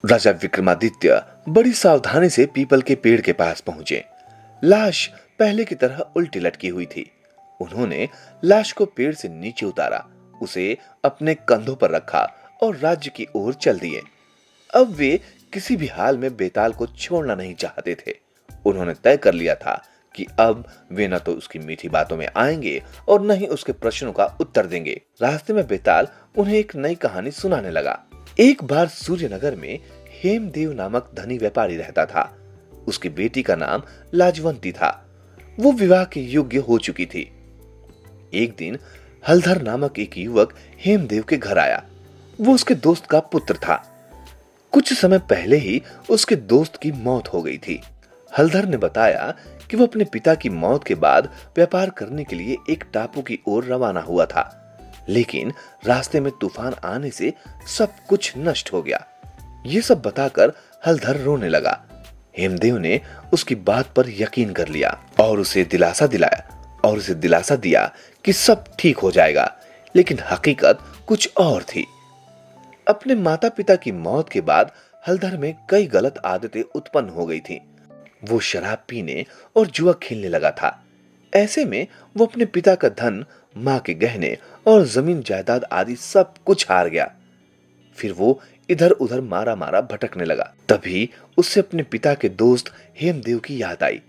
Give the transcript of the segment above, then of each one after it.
राजा विक्रमादित्य बड़ी सावधानी से पीपल के पेड़ के पास पहुंचे। लाश पहले की तरह उल्टी लटकी हुई थी। उन्होंने लाश को पेड़ से नीचे उतारा, उसे अपने कंधों पर रखा और राज्य की ओर चल दिए। अब वे किसी भी हाल में बेताल को छोड़ना नहीं चाहते थे। उन्होंने तय कर लिया था कि अब वे न तो उसकी मीठी बातों में आएंगे और न ही उसके प्रश्नों का उत्तर देंगे। रास्ते में बेताल उन्हें एक नई कहानी सुनाने लगा। एक बार सूर्यनगर में हेमदेव नामक धनी व्यापारी रहता था। उसकी बेटी का नाम लाजवंती था। वो विवाह के योग्य हो चुकी थी। एक दिन हलधर नामक एक युवक हेमदेव के घर आया। वो उसके दोस्त का पुत्र था। कुछ समय पहले ही उसके दोस्त की मौत हो गई थी। हलधर ने बताया कि वो अपने पिता की मौत के बाद व्यापार करने के लिए एक टापू की ओर रवाना हुआ था, लेकिन रास्ते में तूफान आने से सब कुछ नष्ट हो गया। ये सब बताकर हलधर रोने लगा। हेमदेव ने उसकी बात पर यकीन कर लिया और उसे दिलासा दिया कि सब ठीक हो जाएगा, लेकिन हकीकत कुछ और थी। अपने माता पिता की मौत के बाद हलधर में कई गलत आदतें उत्पन्न हो गई थी। वो शराब पीने और जुआ खेलने लगा था। ऐसे में वो अपने पिता का धन, माँ के गहने और जमीन जायदाद आदि सब कुछ हार गया। फिर वो इधर उधर मारा मारा भटकने लगा। तभी उससे अपने पिता के दोस्त हेमदेव की याद आई।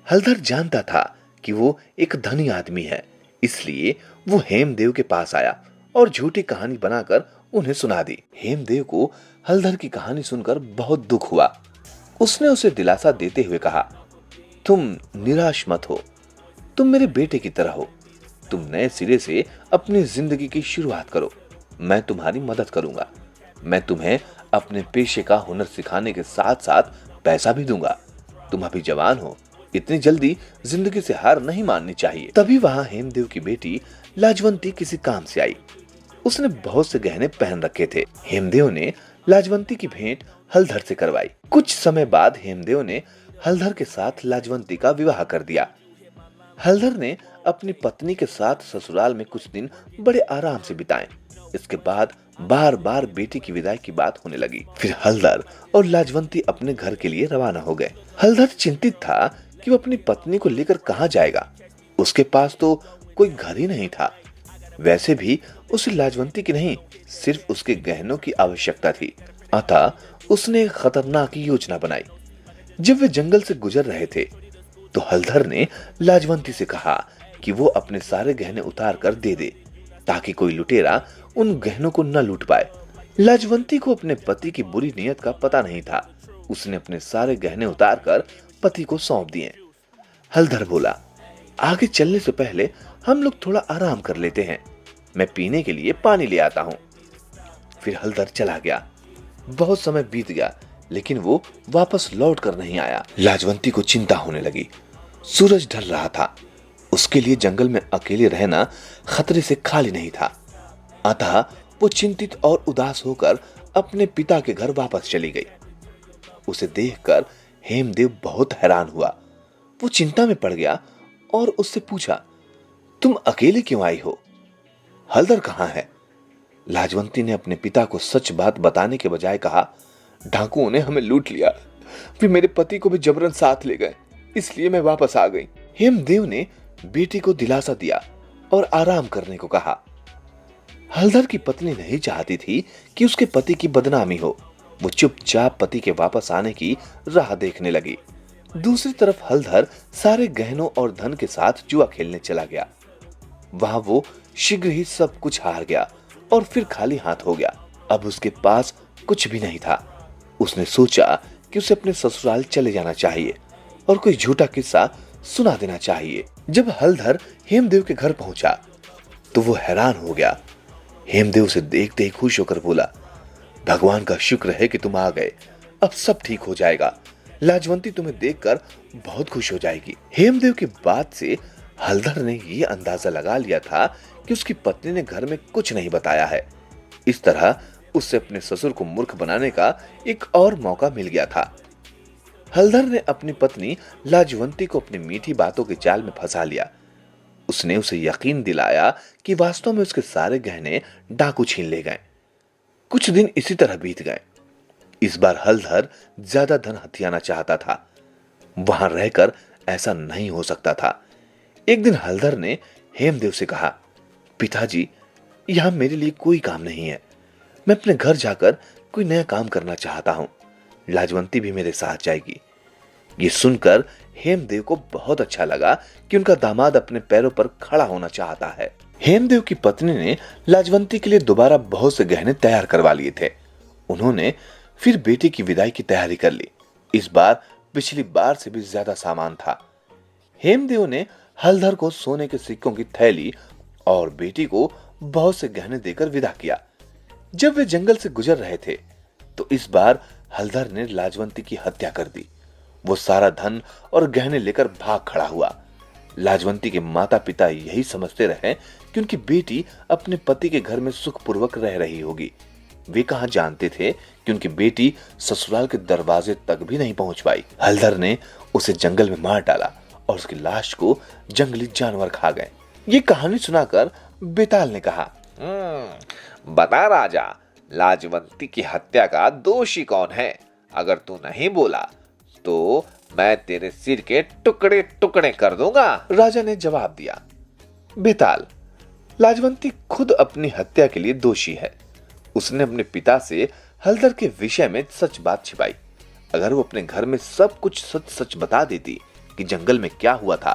हलधर जानता था कि वो एक धनी आदमी है, इसलिए वो हेमदेव के पास आया और झूठी कहानी बनाकर उन्हें सुना दी। हेमदेव को हलधर की कहानी सुनकर बहुत दुख हुआ। उसने उसे दिलासा देते हुए कहा, तुम निराश मत हो, तुम मेरे बेटे की तरह हो। तुम नए सिरे से अपनी जिंदगी की शुरुआत करो। मैं तुम्हारी मदद करूंगा। मैं तुम्हें अपने पेशे का हुनर सिखाने के साथ साथ पैसा भी दूंगा। तुम अभी जवान हो, इतनी जल्दी जिंदगी से हार नहीं माननी चाहिए। तभी वहां हेमदेव की बेटी लाजवंती किसी काम से आई। उसने बहुत से गहने पहन रखे थे। हेमदेव ने लाजवंती की भेंट हलधर से करवाई। कुछ समय बाद हेमदेव ने हलधर के साथ लाजवंती का विवाह कर दिया। हलधर ने अपनी पत्नी के साथ ससुराल में कुछ दिन बड़े आराम से बिताए। इसके बाद बार बार बेटी की विदाई की बात होने लगी। फिर हलधर और लाजवंती अपने घर के लिए रवाना हो गए। हलधर चिंतित था कि वो अपनी पत्नी को लेकर कहाँ जाएगा। उसके पास तो कोई घर ही नहीं था। वैसे भी उसे लाजवंती की नहीं, सिर्फ उसके गहनों की आवश्यकता थी। अतः उसने एक खतरनाक योजना बनाई। जब वे जंगल से गुजर रहे थे तो हलधर ने लाजवंती से कहा कि वो अपने सारे गहने उतार कर दे दे, ताकि कोई लुटेरा उन गहनों को न लूट पाए। लाजवंती को अपने पति की बुरी नीयत का पता नहीं था। उसने अपने सारे गहने उतार कर पति को सौंप दिए। हलधर बोला, आगे चलने से पहले हम लोग थोड़ा आराम कर लेते हैं। मैं पीने के लिए पानी ले आता हूं। फिर हलधर चला गया। बहुत समय बीत गया, लेकिन वो वापस लौट कर नहीं आया। लाजवंती को चिंता होने लगी। सूरज ढल रहा था। उसके लिए जंगल में अकेले रहना खतरे से खाली नहीं था। अतः वो चिंतित और उदास होकर अपने पिता के घर वापस चली गई। उसे देखकर हेमदेव बहुत हैरान हुआ। वो चिंता में पड़ गया और उससे पूछा, तुम अकेले क्यों आई हो? हलधर कहाँ है? लाजवंती ने अपने पिता को सच बात बताने के बजाय कहा, डाकुओं ने हमें लूट लिया। वे मेरे पति को भी जबरन साथ ले गए, इसलिए मैं वापस आ गई। हेमदेव ने बेटी को दिलासा दिया और आराम करने को कहा। हलधर की पत्नी नहीं चाहती थी कि उसके पति की बदनामी हो। वो चुपचाप पति के वापस आने की राह देखने लगी। दूसरी तरफ हलधर सारे गहनों और धन के साथ जुआ खेलने चला गया। वहां वो शीघ्र ही सब कुछ हार गया और फिर खाली हाथ हो गया। अब उसके पास कुछ भी नहीं था। उसने सोचा कि उसे अपने ससुराल चले जाना चाहिए और कोई झूठा किस्सा सुना देना चाहिए। जब हलधर हेमदेव के घर पहुंचा तो वो हैरान हो गया। हेमदेव उसे देखते ही खुश होकर बोला, भगवान का शुक्र है कि तुम आ गए। अब सब ठीक हो जाएगा। लाजवंती तुम्हें देखकर बहुत खुश हो जाएगी। हेमदेव की बात से हलधर ने यह अंदाजा लगा लिया था कि उसकी पत्नी ने घर में कुछ नहीं बताया है। इस तरह उससे अपने ससुर को मूर्ख बनाने का एक और मौका मिल गया था। हलधर ने अपनी पत्नी लाजवंती को अपनी मीठी बातों के जाल में फंसा लिया। उसने उसे यकीन दिलाया कि वास्तव में उसके सारे गहने डाकू छीन ले गए। कुछ दिन इसी तरह बीत गए। इस बार हलधर ज्यादा धन हथियाना चाहता था। वहां रहकर ऐसा नहीं हो सकता था। एक दिन हलधर ने हेमदेव से कहा, पिताजी, यहां मेरे लिए कोई काम नहीं है। मैं अपने घर जाकर कोई नया काम करना चाहता हूं। लाजवंती भी मेरे साथ जाएगी। ये सुनकर हेमदेव को बहुत अच्छा लगा कि उनका दामाद अपने पैरों पर खड़ा होना चाहता है। हेमदेव की पत्नी ने लाजवंती के लिए दोबारा बहुत से गहने तैयार करवा लिए थे। उन्होंने फिर बेटी की विदाई की तैयारी कर ली। इस बार पिछली बार से भी ज्यादा सामान था। हेमदेव ने हलधर को सोने के सिक्कों की थैली और बेटी को बहुत से गहने देकर विदा किया। जब वे जंगल से गुजर रहे थे तो इस बार हलधर ने लाजवंती की हत्या कर दी। वो सारा धन और गहने लेकर भाग खड़ा हुआ। लाजवंती के माता पिता यही समझते रहे कि उनकी बेटी अपने पति के घर में सुखपूर्वक रह रही होगी। वे कहां जानते थे कि उनकी बेटी ससुराल के दरवाजे तक भी नहीं पहुंच पाई। हलधर ने उसे जंगल में मार डाला और उसकी लाश को जंगली जानवर खा गए। ये कहानी सुनाकर बेताल ने कहा, बता राजा, लाजवंती की हत्या का दोषी कौन है? अगर तू नहीं बोला तो मैं तेरे सिर के टुकड़े टुकड़े कर दूंगा। राजा ने जवाब दिया, बेताल, लाजवंती खुद अपनी हत्या के लिए दोषी है। उसने अपने पिता से हलधर के विषय में सच बात छिपाई। अगर वो अपने घर में सब कुछ सच सच बता देती कि जंगल में क्या हुआ था,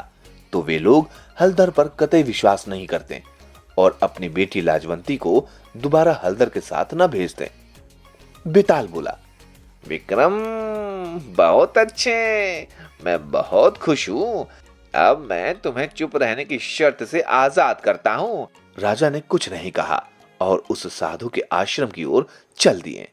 तो वे लोग हलधर पर कतई विश्वास नहीं करते और अपनी बेटी लाजवंती को दोबारा हलधर के साथ न भेजते। बेताल बोला, विक्रम, बहुत अच्छे, मैं बहुत खुश हूं। अब मैं तुम्हें चुप रहने की शर्त से आजाद करता हूं। राजा ने कुछ नहीं कहा और उस साधु के आश्रम की ओर चल दिए।